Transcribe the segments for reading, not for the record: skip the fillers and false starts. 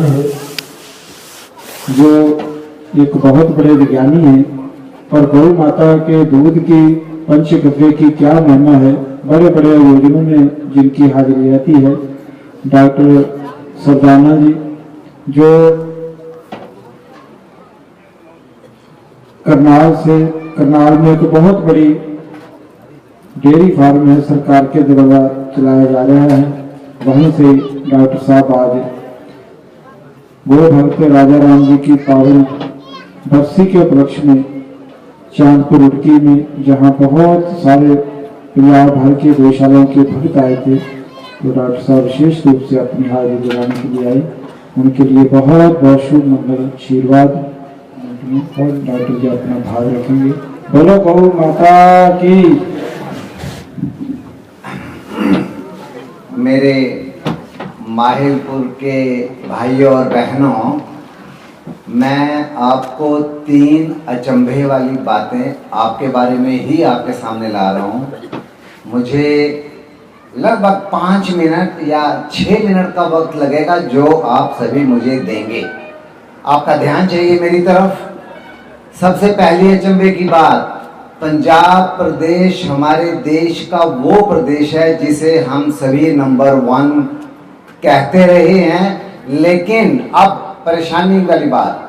है जो एक बहुत बड़े विज्ञानी हैं और गौ माता के दूध की पंचगव्य की क्या महिमा है। बड़े बड़े आयोजनों में जिनकी हाजिरी रहती है। डॉक्टर सरदाना जी जो करनाल में एक बहुत बड़ी डेयरी फार्म है, सरकार के द्वारा चलाया जा रहा है। वहीं से डॉक्टर साहब आज गो भक्त राजा राम जी की पावन बरसी के उपलक्ष्य में चांदपुर रुड़की में, जहां बहुत सारे पंजाब भर के गौशालाओं के भक्त आए थे, तो डॉक्टर साहब विशेष रूप से अपनी हाजिरी लगाने के लिए आए। उनके लिए बहुत बहुत शुभ मंगल आशीर्वाद। और डॉक्टर जी अपना भाव रखेंगे। बोलो गौ माता की। मेरे माहिलपुर के भाइयों और बहनों, मैं आपको 3 अचंभे वाली बातें आपके बारे में ही आपके सामने ला रहा हूँ। मुझे लगभग 5 मिनट या 6 मिनट का वक्त लगेगा जो आप सभी मुझे देंगे। आपका ध्यान चाहिए मेरी तरफ। सबसे पहली अचंभे की बात, पंजाब प्रदेश हमारे देश का वो प्रदेश है जिसे हम सभी नंबर 1 कहते रहे हैं। लेकिन अब परेशानी वाली बात,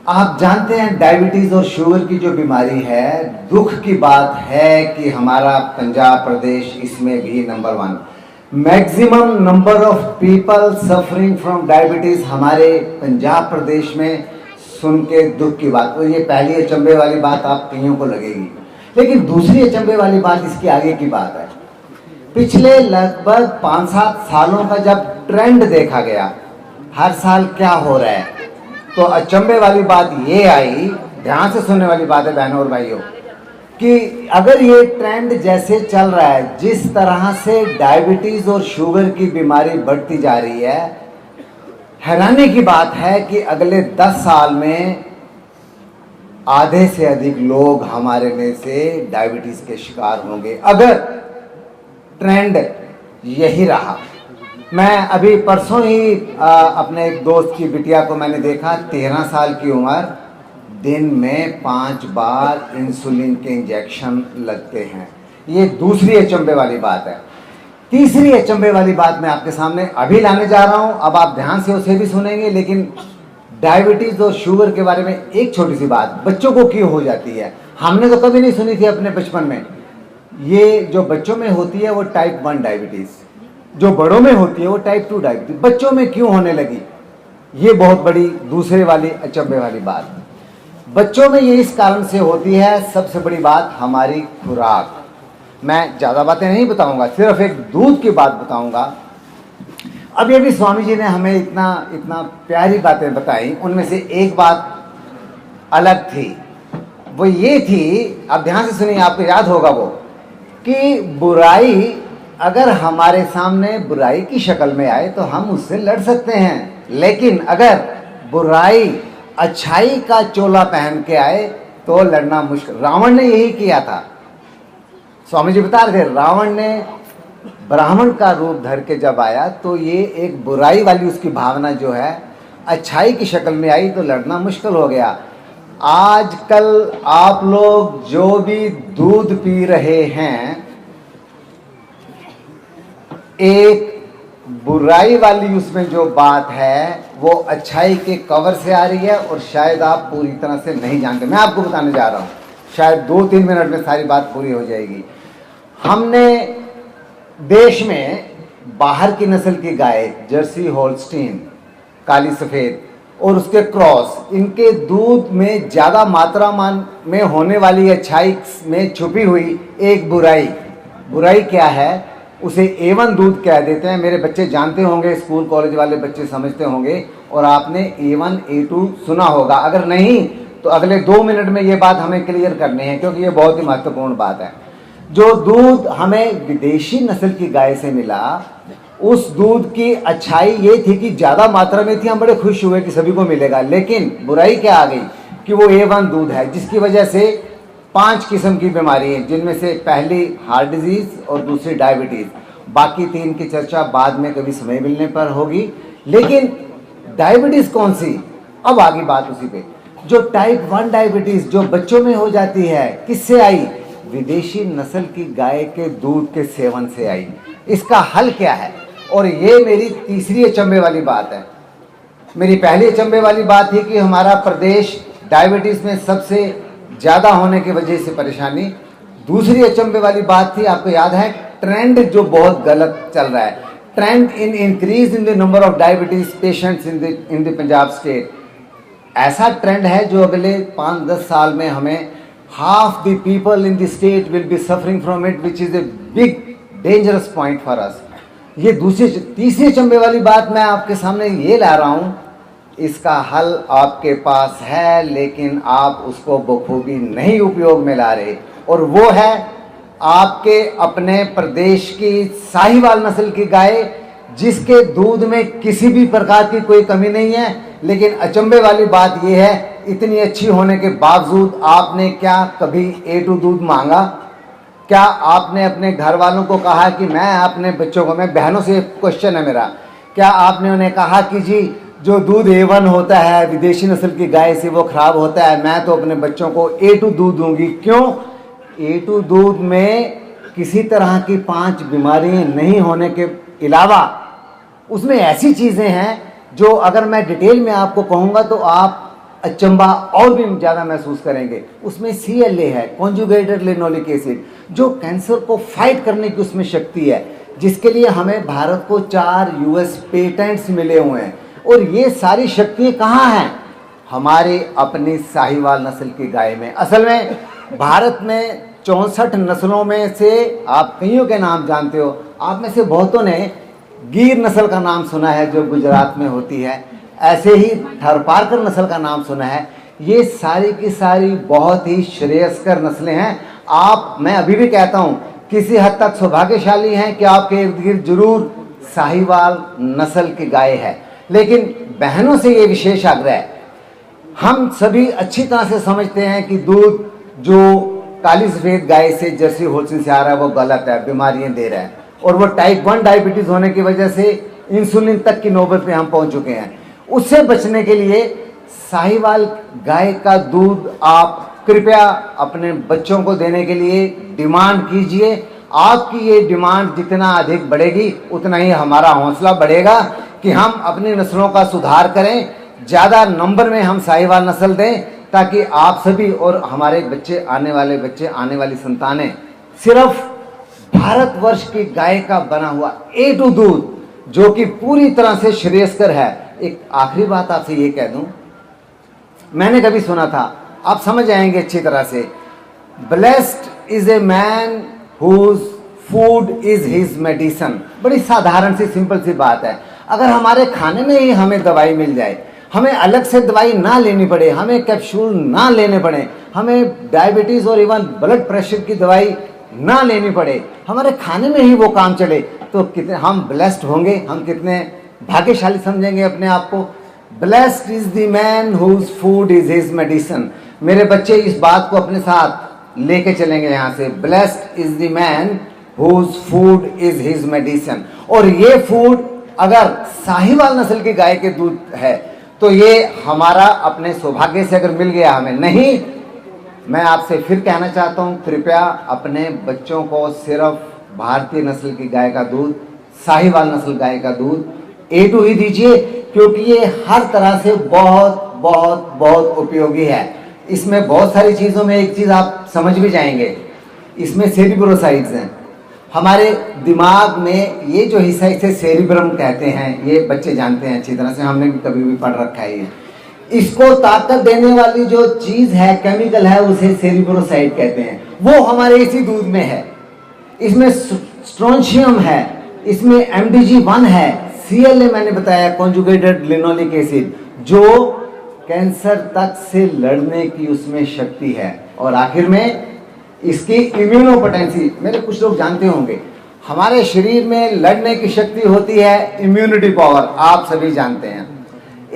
आप जानते हैं डायबिटीज और शुगर की जो बीमारी है, दुख की बात है कि हमारा पंजाब प्रदेश इसमें भी number 1। Maximum number of people suffering from diabetes हमारे पंजाब प्रदेश में। सुन के दुख की बात, और ये पहली अचंभे वाली बात आप कईयों को लगेगी। लेकिन दूसरी अचंभे वाली बात इसके आगे की बात है। पिछले लगभग 5-7 सालों का जब ट्रेंड देखा गया, हर साल क्या हो रहा है, तो अचंभे वाली बात ये आई, ध्यान से सुनने वाली बात है बहनों और भाइयों, कि अगर ये ट्रेंड जैसे चल रहा है, जिस तरह से डायबिटीज और शुगर की बीमारी बढ़ती जा रही है, हैरानी की बात है कि अगले 10 साल में आधे से अधिक लोग हमारे में से डायबिटीज के शिकार होंगे, अगर ट्रेंड यही रहा। मैं अभी परसों ही अपने एक दोस्त की बिटिया को मैंने देखा, 13 साल की उम्र, दिन में 5 बार इंसुलिन के इंजेक्शन लगते हैं। ये दूसरी अचंभे वाली बात है। तीसरी अचंभे वाली बात मैं आपके सामने अभी लाने जा रहा हूं। अब आप ध्यान से उसे भी सुनेंगे, लेकिन डायबिटीज और शुगर के बारे में एक छोटी सी बात, बच्चों को क्यों हो जाती है, हमने तो कभी नहीं सुनी थी अपने बचपन में। ये जो बच्चों में होती है वो टाइप 1 डायबिटीज, जो बड़ों में होती है वो टाइप 2 डायबिटीज, बच्चों में क्यों होने लगी, ये बहुत बड़ी दूसरे वाली अचंभे वाली बात। बच्चों में ये इस कारण से होती है, सबसे बड़ी बात हमारी खुराक। मैं ज़्यादा बातें नहीं बताऊंगा, सिर्फ एक दूध की बात बताऊंगा। अभी अभी स्वामी जी ने हमें इतना प्यारी बातें बताई, उनमें से एक बात अलग थी। वो ये थी, अब ध्यान से सुनिए, आपको याद होगा वो, कि बुराई अगर हमारे सामने बुराई की शक्ल में आए तो हम उससे लड़ सकते हैं, लेकिन अगर बुराई अच्छाई का चोला पहन के आए तो लड़ना मुश्किल। रावण ने यही किया था। स्वामी जी बता रहे थे, रावण ने ब्राह्मण का रूप धर के जब आया तो ये एक बुराई वाली उसकी भावना जो है अच्छाई की शक्ल में आई, तो लड़ना मुश्किल हो गया। आजकल आप लोग जो भी दूध पी रहे हैं, एक बुराई वाली उसमें जो बात है वो अच्छाई के कवर से आ रही है, और शायद आप पूरी तरह से नहीं जानते। मैं आपको बताने जा रहा हूँ, शायद 2-3 मिनट में सारी बात पूरी हो जाएगी। हमने देश में बाहर की नस्ल की गाय, जर्सी होल्स्टीन, काली सफ़ेद और उसके क्रॉस, इनके दूध में ज़्यादा मात्रा में होने वाली अच्छाई में छुपी हुई एक बुराई क्या है, उसे A1 दूध कह देते हैं। मेरे बच्चे जानते होंगे, स्कूल कॉलेज वाले बच्चे समझते होंगे, और आपने A1 A2 सुना होगा। अगर नहीं तो अगले 2 मिनट में ये बात हमें क्लियर करनी है, क्योंकि ये बहुत ही महत्वपूर्ण बात है। जो दूध हमें विदेशी नस्ल की गाय से मिला, उस दूध की अच्छाई ये थी कि ज़्यादा मात्रा में थी, हम बड़े खुश हुए कि सभी को मिलेगा। लेकिन बुराई क्या आ गई कि वो A1 दूध है, जिसकी वजह से 5 किस्म की बीमारी है, जिनमें से पहली हार्ट डिजीज़ और दूसरी डायबिटीज़। बाकी 3 की चर्चा बाद में कभी समय मिलने पर होगी। लेकिन डायबिटीज कौन सी, अब आगे बात उसी पे। जो टाइप 1 डायबिटीज जो बच्चों में हो जाती है, किससे आई? विदेशी नस्ल की गाय के दूध के सेवन से आई। इसका हल क्या है? और ये मेरी तीसरी अचंभे वाली बात है। मेरी पहली अचंभे वाली बात थी कि हमारा प्रदेश डायबिटीज में सबसे ज़्यादा होने की वजह से परेशानी। दूसरी अचंभे वाली बात थी, आपको याद है, ट्रेंड जो बहुत गलत चल रहा है, trend in increase in the number of diabetes patients in the Punjab state. ऐसा ट्रेंड है जो अगले 5-10 साल में हमें half the people in the state will be suffering from it, which is a big dangerous point for us. ये तीसरी अचंभे वाली बात मैं आपके सामने ये ला रहा हूँ। इसका हल आपके पास है, लेकिन आप उसको बखूबी नहीं उपयोग में ला रहे, और वो है आपके अपने प्रदेश की साहिवाल नस्ल की गाय, जिसके दूध में किसी भी प्रकार की कोई कमी नहीं है। लेकिन अचंभे वाली बात यह है, इतनी अच्छी होने के बावजूद आपने क्या कभी A2 दूध मांगा? क्या आपने अपने घर वालों को कहा कि मैं अपने बच्चों को, मैं बहनों से क्वेश्चन है मेरा, क्या आपने उन्हें कहा कि जी जो दूध A1 होता है विदेशी नस्ल की गाय से वो खराब होता है, मैं तो अपने बच्चों को A2 दूध दूंगी? क्यों? A2 दूध में किसी तरह की 5 बीमारियां नहीं होने के अलावा उसमें ऐसी चीज़ें हैं जो अगर मैं डिटेल में आपको कहूँगा तो आप अचंभा और भी ज़्यादा महसूस करेंगे। उसमें CLA है, कॉन्जुगेटेड लिनोलिक एसिड, जो कैंसर को फाइट करने की उसमें शक्ति है, जिसके लिए हमें भारत को 4 US पेटेंट्स मिले हुए हैं। और ये सारी शक्तियाँ कहाँ हैं? हमारी अपनी साहिवाल नस्ल की गाय में। असल में भारत में 64 नस्लों में से आप कईयों के नाम जानते हो, आप में से बहुतों ने गिर नस्ल का नाम सुना है जो गुजरात में होती है, ऐसे ही थरपारकर नस्ल का नाम सुना है। ये सारी की सारी बहुत ही श्रेयस्कर नस्लें हैं। मैं अभी भी कहता हूँ किसी हद तक सौभाग्यशाली हैं कि आपके इर्द गिर्द जरूर साहिवाल नस्ल की गाय है। लेकिन बहनों से ये विशेष आग्रह है, हम सभी अच्छी तरह से समझते हैं कि दूध जो काली सफ़ेद गाय से जर्सी होल्स्टीन से आ रहा है वो गलत है, बीमारियां दे रहा है, और वो टाइप 1 डायबिटीज़ होने की वजह से इंसुलिन तक की नौबत पे हम पहुंच चुके हैं। उससे बचने के लिए साहिवाल गाय का दूध आप कृपया अपने बच्चों को देने के लिए डिमांड कीजिए। आपकी ये डिमांड जितना अधिक बढ़ेगी उतना ही हमारा हौसला बढ़ेगा कि हम अपनी नस्लों का सुधार करें, ज़्यादा नंबर में हम साहिवाल नस्ल दें, ताकि आप सभी और हमारे बच्चे, आने वाली संतानें सिर्फ भारतवर्ष की गाय का बना हुआ A2 दूध, जो कि पूरी तरह से श्रेयस्कर है। एक आखिरी बात आपसे ये कह दूं, मैंने कभी सुना था, आप समझ आएंगे अच्छी तरह से, blessed is a man whose food is his medicine. बड़ी साधारण सी सिंपल सी बात है। अगर हमारे खाने में ही हमें दवाई मिल जाए, हमें अलग से दवाई ना लेनी पड़े, हमें कैप्सूल ना लेने पड़े, हमें डायबिटीज़ और इवन ब्लड प्रेशर की दवाई ना लेनी पड़े, हमारे खाने में ही वो काम चले, तो कितने हम ब्लेस्ड होंगे, हम कितने भाग्यशाली समझेंगे अपने आप को। Blessed is the man whose food is his medicine. मेरे बच्चे इस बात को अपने साथ लेके चलेंगे यहाँ से, blessed is the man whose food is his medicine. और ये फूड अगर साहिवाल नस्ल की गाय के दूध है तो ये हमारा अपने सौभाग्य से अगर मिल गया हमें, नहीं, मैं आपसे फिर कहना चाहता हूँ, कृपया अपने बच्चों को सिर्फ भारतीय नस्ल की गाय का दूध, साहिवाल नस्ल गाय का दूध A2 ही दीजिए, क्योंकि ये हर तरह से बहुत बहुत बहुत उपयोगी है। इसमें बहुत सारी चीज़ों में एक चीज़ आप समझ भी जाएंगे, इसमें सेरिब्रोसाइड्स हैं। हमारे दिमाग में ये जो हिस्सा, इसे सेरिब्रम कहते हैं, ये बच्चे जानते हैं अच्छी तरह से, हमने भी कभी भी पढ़ रखा है। ये इसको ताकत देने वाली जो चीज़ है, केमिकल है, उसे सेरिब्रोसाइड कहते हैं। वो हमारे इसी दूध में है। इसमें स्ट्रोंशियम है, इसमें MDG1 है, CLA मैंने बताया, कॉन्जुगेटेड लिनोलिक एसिड, जो कैंसर तक से लड़ने की उसमें शक्ति है। और आखिर में इसकी इम्यूनोपोटेंसी, मेरे कुछ लोग जानते होंगे, हमारे शरीर में लड़ने की शक्ति होती है इम्यूनिटी पावर, आप सभी जानते हैं।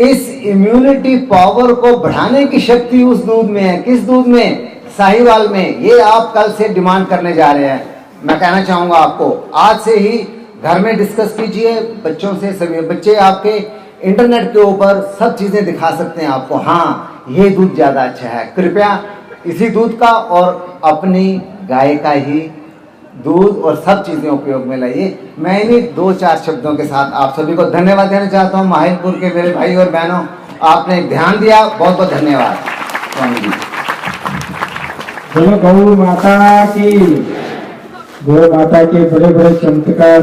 इस इम्यूनिटी पावर को बढ़ाने की शक्ति उस दूध में है। किस दूध में? साहिवाल में। ये आप कल से डिमांड करने जा रहे हैं। मैं कहना चाहूँगा आपको, आज से ही घर में डिस्कस कीजिए बच्चों से। सभी बच्चे आपके इंटरनेट के ऊपर सब चीज़ें दिखा सकते हैं आपको, हाँ ये दूध ज़्यादा अच्छा है, कृपया इसी दूध का और अपनी गाय का ही दूध और सब चीज़ें उपयोग में लाइए। मैं इन्हीं 2-4 शब्दों के साथ आप सभी को धन्यवाद देना चाहता हूँ। माहिलपुर के मेरे भाई और बहनों, आपने ध्यान दिया, बहुत बहुत धन्यवाद। स्वामी जी। बोलो गौ माता की। गौ माता के बड़े बड़े चमत्कार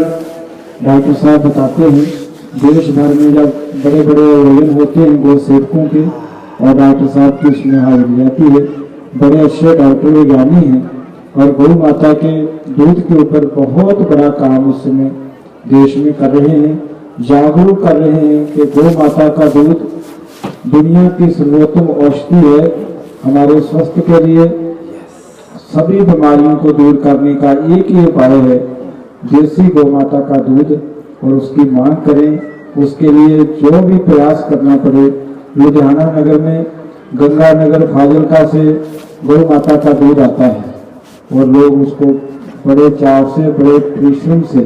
डॉक्टर साहब बताते हैं। देश भर में जब बड़े बड़े आयोजन होते हैं गौ सेवकों के और डॉक्टर साहब की उसमें हाजिरी जाती है, बड़े अच्छे डॉक्टर विज्ञानी हैं और गौ माता के दूध के ऊपर बहुत बड़ा काम उस समय देश में कर रहे हैं, जागरूक कर रहे हैं कि गौ माता का दूध दुनिया की सर्वोत्तम औषधि है हमारे स्वास्थ्य के लिए। सभी बीमारियों को दूर करने का एक ही उपाय है, देसी गौ माता का दूध, और उसकी मांग करें। उसके लिए जो भी प्रयास करना पड़े, लुधियाना नगर में गंगानगर फाजिलका से गौ माता का दूध आता है और लोग उसको बड़े चाव से, बड़े परिश्रम से,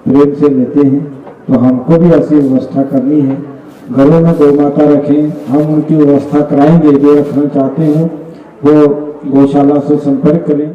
प्रेम से लेते हैं। तो हमको भी ऐसी व्यवस्था करनी है, घरों में गौ माता रखें। हम उनकी व्यवस्था कराएंगे, जो रखना चाहते हो वो गौशाला से संपर्क करें।